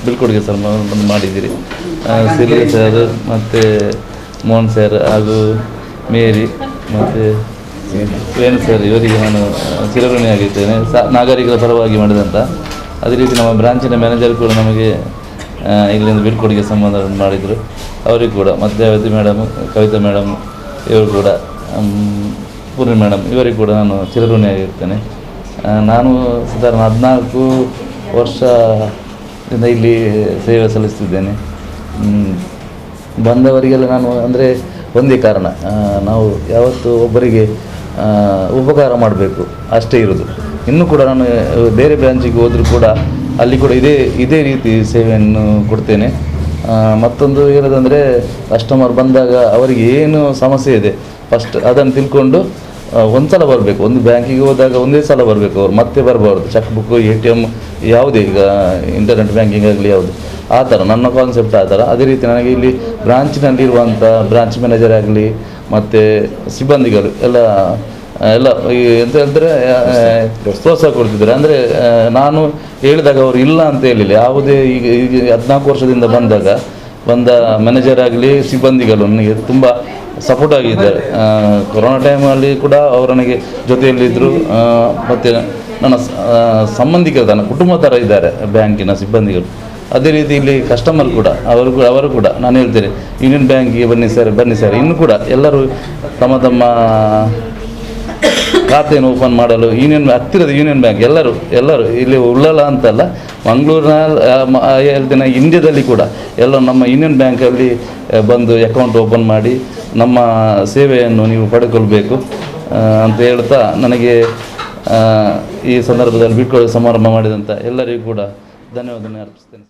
ಬೀಳ್ಕೊಡುಗೆ ಸರ್ ಬಂದು ಮಾಡಿದ್ದೀರಿ. ಸಿರಿಯ ಸರ್ ಮತ್ತು ಮೋಹನ್ ಸರ್ ಹಾಗೂ ಮೇರಿ ಮತ್ತು ವೇಣು ಸರ್, ಇವರಿಗೆ ನಾನು ಚಿರಋಣಿಯಾಗಿದ್ದೇನೆ ನಾಗರಿಕರ ಪರವಾಗಿ ಮಾಡಿದಂಥ. ಅದೇ ರೀತಿ ನಮ್ಮ ಬ್ರಾಂಚಿನ ಮ್ಯಾನೇಜರ್ ಕೂಡ ನಮಗೆ ಇಲ್ಲಿಂದ ಬೀಳ್ಕೊಡುಗೆ ಸಂಬಂಧ ಮಾಡಿದರು, ಅವರಿಗೂ ಕೂಡ. ಮಧ್ಯಾವತಿ ಮೇಡಮ್, ಕವಿತಾ ಮೇಡಮ್, ಇವರು ಕೂಡ, ಪೂರ್ಣಿ ಮೇಡಮ್, ಇವರಿಗೂ ಕೂಡ ನಾನು ಚಿರಋಣಿಯಾಗಿರ್ತೇನೆ. ನಾನು ಸಾಧಾರಣ 14 ವರ್ಷದಿಂದ ಇಲ್ಲಿ ಸೇವೆ ಸಲ್ಲಿಸ್ತಿದ್ದೇನೆ. ಬಂದವರಿಗೆಲ್ಲ ನಾನು ಅಂದರೆ ಒಂದೇ ಕಾರಣ, ನಾವು ಯಾವತ್ತು ಒಬ್ಬರಿಗೆ ಉಪಕಾರ ಮಾಡಬೇಕು ಅಷ್ಟೇ ಇರೋದು. ಇನ್ನೂ ಕೂಡ ನಾನು ಬೇರೆ ಬ್ರಾಂಚಿಗೆ ಹೋದರೂ ಕೂಡ ಅಲ್ಲಿ ಕೂಡ ಇದೇ ರೀತಿ ಸೇವೆಯನ್ನು ಕೊಡ್ತೇನೆ. ಮತ್ತೊಂದು ಹೇಳೋದಂದರೆ, ಕಸ್ಟಮರ್ ಬಂದಾಗ ಅವರಿಗೆ ಏನು ಸಮಸ್ಯೆ ಇದೆ ಫಸ್ಟ್ ಅದನ್ನು ತಿಳ್ಕೊಂಡು ಒಂದು ಸಲ ಬರಬೇಕು. ಒಂದು ಬ್ಯಾಂಕಿಗೆ ಹೋದಾಗ ಒಂದೇ ಸಲ ಬರಬೇಕು, ಅವ್ರು ಮತ್ತೆ ಬರಬಾರ್ದು. ಚೆಕ್ ಬುಕ್ಕು, ATM ಯಾವುದೇ, ಈಗ ಇಂಟರ್ನೆಟ್ ಬ್ಯಾಂಕಿಂಗ್ ಆಗಲಿ ಯಾವುದು, ಆ ಥರ ನನ್ನ ಕಾನ್ಸೆಪ್ಟ್ ಆ ಥರ. ಅದೇ ರೀತಿ ನನಗೆ ಇಲ್ಲಿ ಬ್ರಾಂಚಿನಲ್ಲಿರುವಂಥ ಬ್ರಾಂಚ್ ಮ್ಯಾನೇಜರ್ ಆಗಲಿ ಮತ್ತು ಸಿಬ್ಬಂದಿಗಳು ಎಲ್ಲ ಎಂತ ಹೇಳಿದ್ರೆ ಪ್ರೋತ್ಸಾಹ ಕೊಡ್ತಿದ್ದಾರೆ. ಅಂದರೆ ನಾನು ಹೇಳಿದಾಗ ಅವರು ಇಲ್ಲ ಅಂತ ಹೇಳಿಲ್ಲ. ಯಾವುದೇ ಈಗ 14 ವರ್ಷದಿಂದ ಬಂದ ಮ್ಯಾನೇಜರ್ ಆಗಲಿ ಸಿಬ್ಬಂದಿಗಳು ನನಗೆ ತುಂಬ ಸಪೋರ್ಟ್ ಆಗಿದ್ದಾರೆ. ಕೊರೋನಾ ಟೈಮಲ್ಲಿ ಕೂಡ ಅವರು ನನಗೆ ಜೊತೆಯಲ್ಲಿದ್ದರು. ಮತ್ತು ನನ್ನ ಸಂಬಂಧಿಕರು, ನನ್ನ ಕುಟುಂಬ ಥರ ಇದ್ದಾರೆ ಬ್ಯಾಂಕಿನ ಸಿಬ್ಬಂದಿಗಳು. ಅದೇ ರೀತಿ ಇಲ್ಲಿ ಕಸ್ಟಮರ್ ಕೂಡ ಅವರು ಕೂಡ ನಾನು ಹೇಳ್ತೇನೆ, ಯೂನಿಯನ್ ಬ್ಯಾಂಕಿಗೆ ಬನ್ನಿ ಸರ್. ಇನ್ನು ಕೂಡ ಎಲ್ಲರೂ ತಮ್ಮ ಖಾತೆಯನ್ನು ಓಪನ್ ಮಾಡಲು ಹತ್ತಿರದ ಯೂನಿಯನ್ ಬ್ಯಾಂಕ್ ಎಲ್ಲರೂ ಇಲ್ಲಿ ಉಳ್ಳಲ್ಲ ಅಂತಲ್ಲ, ಮಂಗಳೂರಿನ ಹೇಳ್ತೇನೆ, ಇಂಡಿಯಾದಲ್ಲಿ ಕೂಡ ಎಲ್ಲ ನಮ್ಮ ಯೂನಿಯನ್ ಬ್ಯಾಂಕಲ್ಲಿ ಬಂದು ಅಕೌಂಟ್ ಓಪನ್ ಮಾಡಿ ನಮ್ಮ ಸೇವೆಯನ್ನು ನೀವು ಪಡೆದುಕೊಳ್ಬೇಕು ಅಂತ ಹೇಳ್ತಾ, ನನಗೆ ಈ ಸಂದರ್ಭದಲ್ಲಿ ಬೀಳ್ಕೊಡುಗೆ ಸಮಾರಂಭ ಮಾಡಿದಂಥ ಎಲ್ಲರಿಗೂ ಕೂಡ ಧನ್ಯವಾದ ಅರ್ಪಿಸ್ತೇನೆ.